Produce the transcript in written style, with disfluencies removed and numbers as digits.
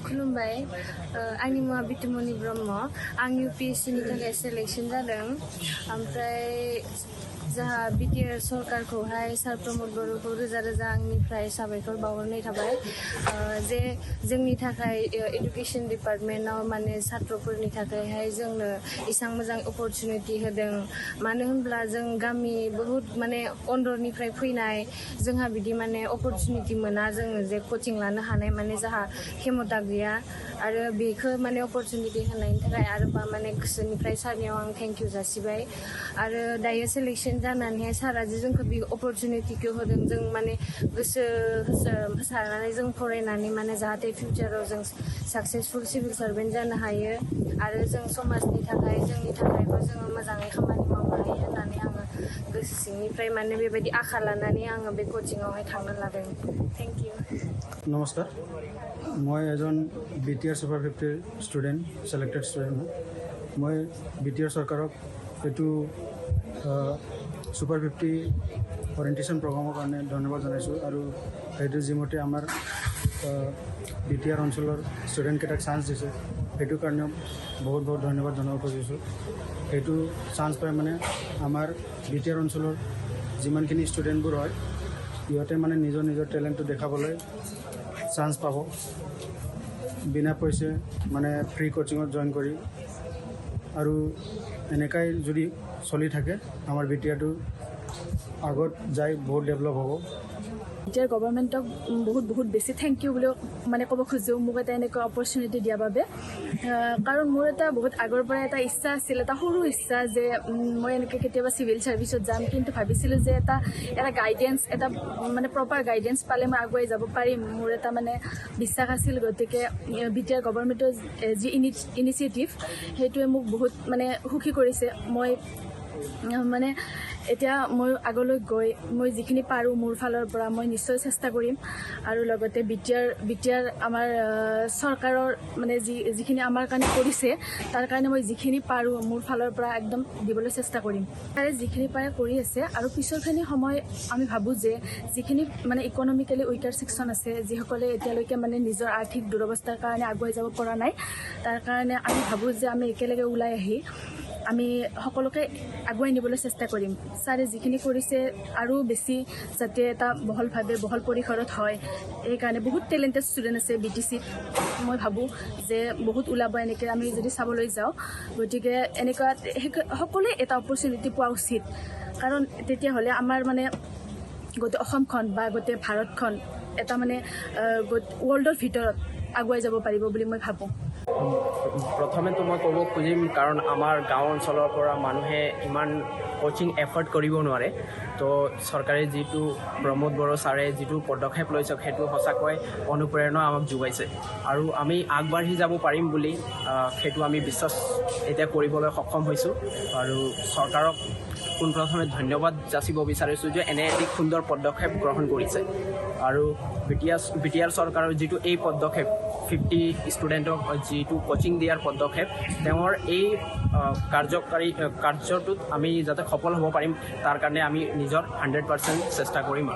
खुलुमबाय आंनि मुङा बिथुमनि ब्रह्म आं इउ.प.नि थाखाय सिलेक्शन जादों ओमफ्राय जोंहा बिटिआर सरकारखौहाय सार प्रमोद बर'खौ रोजा रोजा आंनिफ्राय साबायखर बावहरनाय थाबाय जे जोंनि थाखाय एडुकेशन डिपार्टमेन्टआव माने छात्रफोरनि थाखायहाय जोंनो इसां मोजां अपरचुनिटि होदों मानो होनब्ला जों गामि बहुत माने अन्डरनिफ्राय फैनाय जोंहा बिदि माने अपरचुनिटि मोना जोङो जे कोचिं लानो हानाय माने जोंहा खेमता गैया आरो बेखौ माने अपरचुनिटि होनायनि थाखाय आरोबा माने गोसोनिफ्राय सारनियाव आं थेंक इउ जासिबाय आरो दायो सिलेक्शन जानानैहाय सारा जे जोंखौ बे अपरचुनिटिखौ होदों जों माने गोसो होसारनानै जों फरायनानै माने जाहाथे फिउचाराव जों साक्सेसफुल सिभिल सार्भेन्ट जानो हायो आरो जों समाजनि थाखाय जोंनि थाखायबो जोङो मोजाङै खामानि मावनो हायो होननानै आङो गोसो सिंनिफ्राय माने बेबायदि आखा लानानै आङो बे कोचिंआवहाय थांनो लादों थेंक इउ नमस्कार मैं एजन बिटिआर सुपार 50 स्टूडेंट सिलेक्टेड स्टूडेंट मैं बिटिआर सरकारक एटू सुपार 50 ओरिएंटेशन प्रोग्रामर कारण धन्यवाद जानाइছো और ये जिमते आमार बिटिआर अंचलर स्टूडेंट केटाक चान्स दिसे ये कारण बहुत बहुत धन्यवाद जनाब खुजिছো ये चान्स पाई माने आमार बिटिआर अंचलर जिमानखिनि स्टूडेंटबोर है इहते माने निजर निजर टेलेंट देखाबले चान्स पाब बिना पैसे माने फ्री कोचिंग जॉइन करी और एनेकाई जुदी चली थाके आमार बिटिआरটো आगत जाय बहुत डेभलप हबो बिटिआर गभर्नमेंटक बहुत बहुत बेसि थैंक यू बुलिও মানে ক'ব খুজো মোক এটা এনেকুৱা অপৰচুনিটি দিয়াৰ বাবে কাৰণ মোৰ এটা বহুত আগৰ পৰা এটা ইচ্ছা আছিল এটা সৰু ইচ্ছা যে মই এনেকৈ কেতিয়াবা চিভিল সাৰ্ভিসত যাম কিন্তু ভাবিছিলোঁ যে এটা গাইডেন্স এটা মানে প্ৰপাৰ গাইডেন্স পালে মই আগুৱাই যাব পাৰিম মোৰ এটা মানে বিশ্বাস আছিল গতিকে বিটিআৰ গভৰ্নমেন্টৰ যি ইনিচিয়েটিভ সেইটোৱে মোক বহুত মানে সুখী কৰিছে মই মানে এতিয়া মই আগলৈ গৈ মই যিখিনি পাৰোঁ মোৰ ফালৰ পৰা মই নিশ্চয় চেষ্টা কৰিম আৰু লগতে বিটিআৰ আমাৰ চৰকাৰৰ মানে যিখিনি আমাৰ কাৰণে কৰিছে তাৰ কাৰণে মই যিখিনি পাৰোঁ মোৰ ফালৰ পৰা একদম দিবলৈ চেষ্টা কৰিম তাৰে যিখিনি পাৰে কৰি আছে আৰু পিছৰখিনি সময় আমি ভাবোঁ যে যিখিনি মানে ইকনমিকেলি উইকাৰ ছেকশ্যন আছে যিসকলে এতিয়ালৈকে মানে নিজৰ আৰ্থিক দুৰৱস্থাৰ কাৰণে আগুৱাই যাব পৰা নাই তাৰ কাৰণে আমি ভাবোঁ যে আমি একেলগে ওলাই আহি আমি সকলোকে আগুৱাই নিবলৈ চেষ্টা কৰিম ছাৰে যিখিনি কৰিছে আৰু বেছি যাতে এটা বহল পৰিসৰত হয় এই কাৰণে বহুত টেলেণ্টেড ষ্টুডেণ্ট আছে বিটিচিত মই ভাবোঁ যে বহুত ওলাব এনেকৈ আমি যদি চাবলৈ যাওঁ গতিকে এনেকুৱা সকলোৱে এটা অপৰচুনিটি পোৱা উচিত কাৰণ তেতিয়াহ'লে আমাৰ মানে গোটেই অসমখন বা গোটেই ভাৰতখন এটা মানে ৱৰ্ল্ডৰ ভিতৰত আগুৱাই যাব পাৰিব বুলি মই ভাবোঁ प्रथमे तो मैं कब खुजिम कारण आमार गाँव अंचलर पर मानुहे इमान कोचिंग एफर्ट करिब नोवारे तो सरकारे जितु प्रमोद बरो सारे जितु पदक्षेप लैছে हेतु सचाকৈ अनुप्रेरणा आमाक जुगाइছে আৰু আমি আগবাঢ়ি যাব পাৰিম বুলি হেতু আমি বিশ্বাস এতিয়া কৰিবলৈ সক্ষম হৈছো আৰু চৰকাৰক পোনপ্ৰথমে ধন্যবাদ যাচিব বিচাৰিছো যে এনে এক সুন্দৰ পদক্ষেপ গ্ৰহণ কৰিছে আৰু বিটিআৰ চৰকাৰৰ যিটো এই পদক্ষেপ 50 ষ্টুডেণ্টক যিটো কোচিং দিয়াৰ পদক্ষেপ তেওঁৰ এই কাৰ্যটোত আমি যাতে সফল হ'ব পাৰিম তাৰ কাৰণে আমি নিজৰ 100% চেষ্টা কৰিম